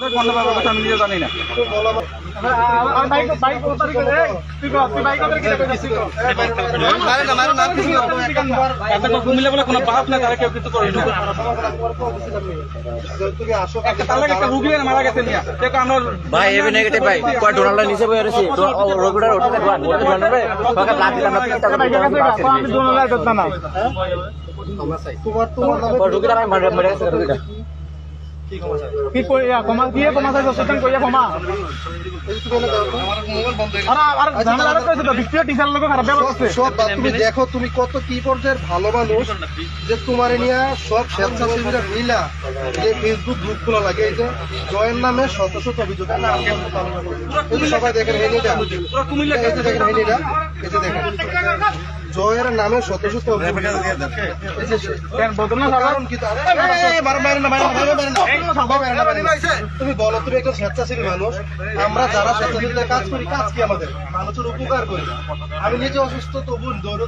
আমি নিজে জানি না। কুমিল্লা বলে কোনো বাপ না, তারা কেউ কিছু করে মারা গেছে ভাই এবি নেগেটিভ ভাই কয় ডোনাল্ড নিচে বই রয়েছে তো রবিবার উঠে দেখবা বলতে জানবে কাকা প্লাস্টিক আমরা আমি ডোনাল্ড করতে না তোমার রুগীরা আমি মরে গেছে রুগীরা কি কইয়া ক্ষমা দিয়ে ক্ষমা চাইছো সেটা কইয়া ক্ষমা আর ঝামেলা আর কইছো তো বিক্রিয়া টিচার লোক খারাপ ব্যবহার করছে সব তুমি দেখো তুমি কত কি পর্যায়ের ভালো মানুষ যে তোমার নিয়ে সব স্বেচ্ছাসেবীরা মিলা যে ফেসবুক গ্রুপ খোলা লাগে এই যে জয়ের নামে শত শত অভিযোগ সবাই দেখেন হেনিটা এই যে দেখেন হেনিটা এই যে দেখেন জয়ের নামে শত শত তুমি বলো তুমি একজন স্বেচ্ছাসেবী মানুষ, আমরা যারা স্বেচ্ছাসেবীদের কাজ করি কাজ কি আমাদের মানুষের উপকার করি। আমি নিজে অসুস্থ তবু দৌড়